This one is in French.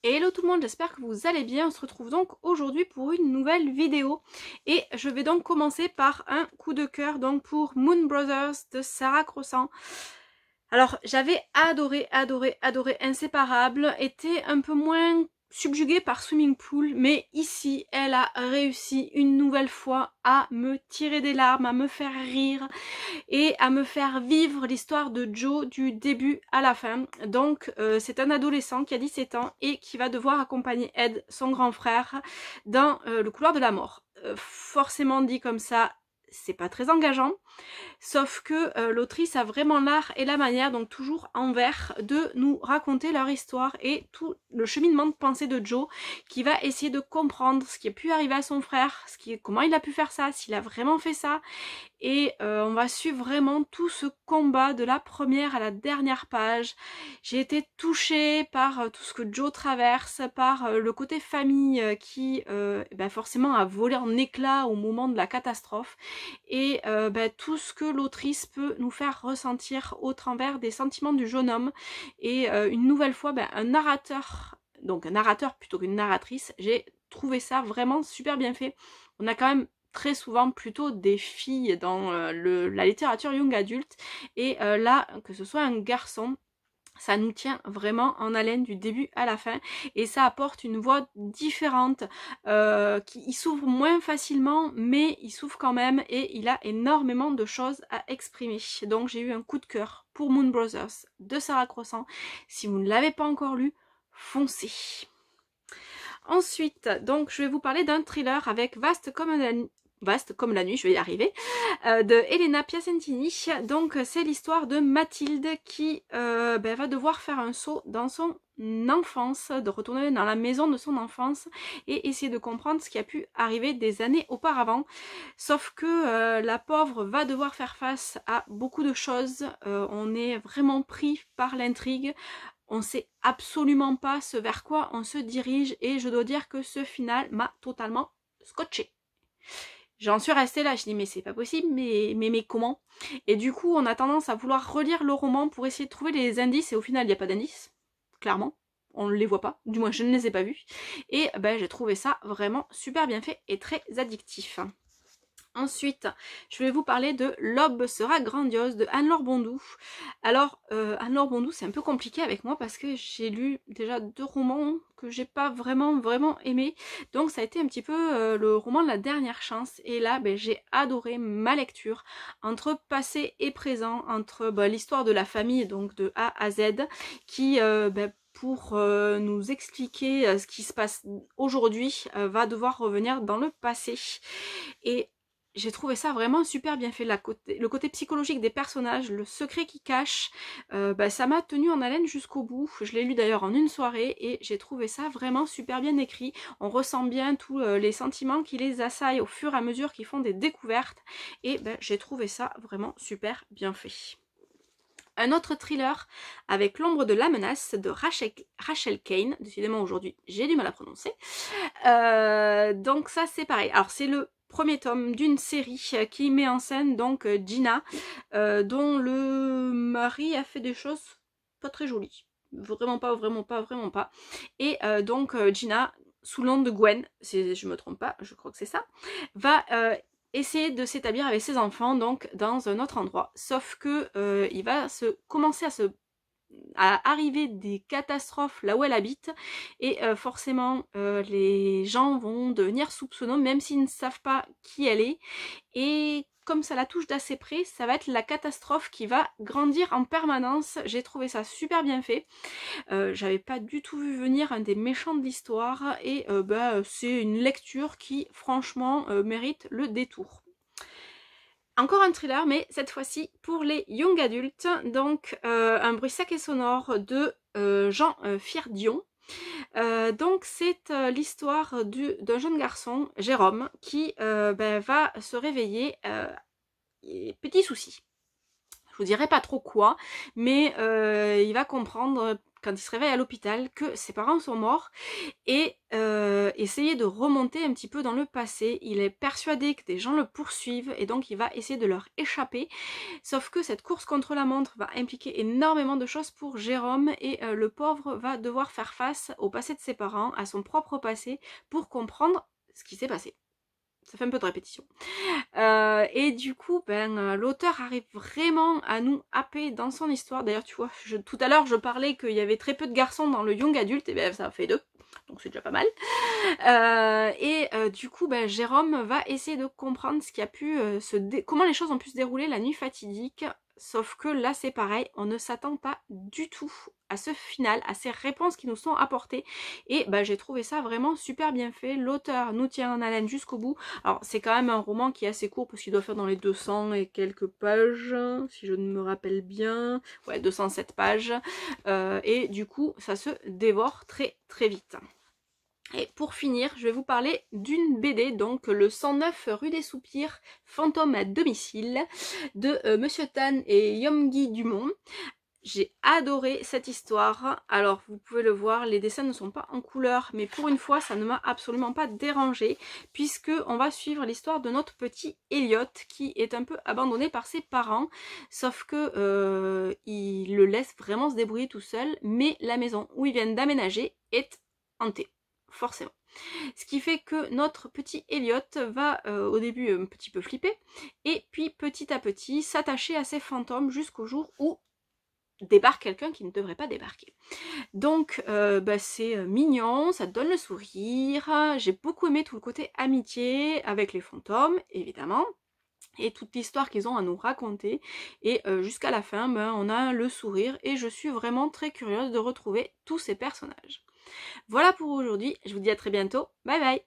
Hello tout le monde, j'espère que vous allez bien. On se retrouve donc aujourd'hui pour une nouvelle vidéo et je vais donc commencer par un coup de cœur donc pour Moon Brothers de Sarah Crossan. Alors j'avais adoré Inséparable, était un peu moins subjuguée par Swimming Pool, mais ici elle a réussi une nouvelle fois à me tirer des larmes, à me faire rire et à me faire vivre l'histoire de Joe du début à la fin. Donc c'est un adolescent qui a 17 ans et qui va devoir accompagner Ed, son grand frère, dans le couloir de la mort. Forcément dit comme ça, c'est pas très engageant. Sauf que l'autrice a vraiment l'art et la manière, donc toujours en vers, de nous raconter leur histoire et tout le cheminement de pensée de Joe qui va essayer de comprendre ce qui a pu arriver à son frère, comment il a pu faire ça, s'il a vraiment fait ça. Et on va suivre vraiment tout ce combat de la première à la dernière page. J'ai été touchée par tout ce que Joe traverse, par le côté famille qui forcément a volé en éclats au moment de la catastrophe et tout ce que l'autrice peut nous faire ressentir au travers des sentiments du jeune homme et une nouvelle fois un narrateur, donc un narrateur plutôt qu'une narratrice. J'ai trouvé ça vraiment super bien fait. On a quand même très souvent plutôt des filles dans la littérature young adulte et là que ce soit un garçon, ça nous tient vraiment en haleine du début à la fin et ça apporte une voix différente qui s'ouvre moins facilement mais il s'ouvre quand même et il a énormément de choses à exprimer. Donc j'ai eu un coup de cœur pour Moon Brothers de Sarah Crossan. Si vous ne l'avez pas encore lu, foncez. Ensuite, donc je vais vous parler d'un thriller avec Vaste comme la nuit, je vais y arriver, de Elena Piacentini. Donc c'est l'histoire de Mathilde qui va devoir faire un saut dans son enfance, de retourner dans la maison de son enfance et essayer de comprendre ce qui a pu arriver des années auparavant. Sauf que la pauvre va devoir faire face à beaucoup de choses. On est vraiment pris par l'intrigue. On sait absolument pas ce vers quoi on se dirige et je dois dire que ce final m'a totalement scotché. J'en suis restée là, je dis mais c'est pas possible, mais comment? Et du coup on a tendance à vouloir relire le roman pour essayer de trouver les indices et au final il n'y a pas d'indices, clairement. On ne les voit pas, du moins je ne les ai pas vus. Et j'ai trouvé ça vraiment super bien fait et très addictif. Ensuite, je vais vous parler de L'aube sera grandiose de Anne-Laure Bondou. Alors, Anne-Laure Bondou, c'est un peu compliqué avec moi parce que j'ai lu déjà 2 romans que j'ai pas vraiment aimé. Donc ça a été un petit peu le roman de la dernière chance. Et là, j'ai adoré ma lecture entre passé et présent, entre l'histoire de la famille, donc de A à Z, qui pour nous expliquer ce qui se passe aujourd'hui, va devoir revenir dans le passé. Et j'ai trouvé ça vraiment super bien fait, le côté psychologique des personnages, le secret qu'ils cachent, ça m'a tenu en haleine jusqu'au bout. Je l'ai lu d'ailleurs en une soirée et j'ai trouvé ça vraiment super bien écrit. On ressent bien tous les sentiments qui les assaillent au fur et à mesure qu'ils font des découvertes et j'ai trouvé ça vraiment super bien fait. Un autre thriller avec L'ombre de la menace de Rachel Kane. Décidément aujourd'hui j'ai du mal à prononcer. Donc ça c'est pareil. Alors c'est le premier tome d'une série qui met en scène donc Gina, dont le mari a fait des choses pas très jolies. Vraiment pas. Et donc Gina, sous le nom de Gwen, si je me trompe pas, je crois que c'est ça, va essayer de s'établir avec ses enfants donc dans un autre endroit. Sauf que il va commencer à arriver des catastrophes là où elle habite et forcément les gens vont devenir soupçonneux même s'ils ne savent pas qui elle est et comme ça la touche d'assez près, ça va être la catastrophe qui va grandir en permanence. J'ai trouvé ça super bien fait. J'avais pas du tout vu venir un des méchants de l'histoire et c'est une lecture qui franchement mérite le détour. Encore un thriller, mais cette fois-ci pour les young adultes. Donc un bruit sec et sonore de Jean Firdion. Donc c'est l'histoire d'un jeune garçon, Jérôme, qui va se réveiller. Petit souci. Je vous dirai pas trop quoi, mais il va comprendre quand il se réveille à l'hôpital, que ses parents sont morts et essayer de remonter un petit peu dans le passé. Il est persuadé que des gens le poursuivent et donc il va essayer de leur échapper. Sauf que cette course contre la montre va impliquer énormément de choses pour Jérôme et le pauvre va devoir faire face au passé de ses parents, à son propre passé, pour comprendre ce qui s'est passé. Ça fait un peu de répétition. Et du coup, l'auteur arrive vraiment à nous happer dans son histoire. D'ailleurs, tu vois, tout à l'heure, je parlais qu'il y avait très peu de garçons dans le young adulte, et bien ça fait 2, donc c'est déjà pas mal. Du coup, Jérôme va essayer de comprendre ce qui a pu comment les choses ont pu se dérouler la nuit fatidique. Sauf que là, c'est pareil, on ne s'attend pas du tout à ce final, à ces réponses qui nous sont apportées. Et j'ai trouvé ça vraiment super bien fait. L'auteur nous tient en haleine jusqu'au bout. Alors, c'est quand même un roman qui est assez court parce qu'il doit faire dans les 200 et quelques pages, si je ne me rappelle bien. Ouais, 207 pages. Et du coup, ça se dévore très très vite. Et pour finir, je vais vous parler d'une BD, donc le 109 rue des Soupirs, Fantôme à domicile, de Monsieur Tan et Yomgi Dumont. J'ai adoré cette histoire. Alors vous pouvez le voir, les dessins ne sont pas en couleur, mais pour une fois ça ne m'a absolument pas dérangée, puisque on va suivre l'histoire de notre petit Elliot qui est un peu abandonné par ses parents, sauf que il le laisse vraiment se débrouiller tout seul, mais la maison où ils viennent d'aménager est hantée. Forcément. Ce qui fait que notre petit Elliot va au début un petit peu flipper et puis petit à petit s'attacher à ces fantômes jusqu'au jour où débarque quelqu'un qui ne devrait pas débarquer. Donc c'est mignon, ça donne le sourire, j'ai beaucoup aimé tout le côté amitié avec les fantômes évidemment et toute l'histoire qu'ils ont à nous raconter et jusqu'à la fin on a le sourire et je suis vraiment très curieuse de retrouver tous ces personnages. Voilà pour aujourd'hui, je vous dis à très bientôt, bye bye.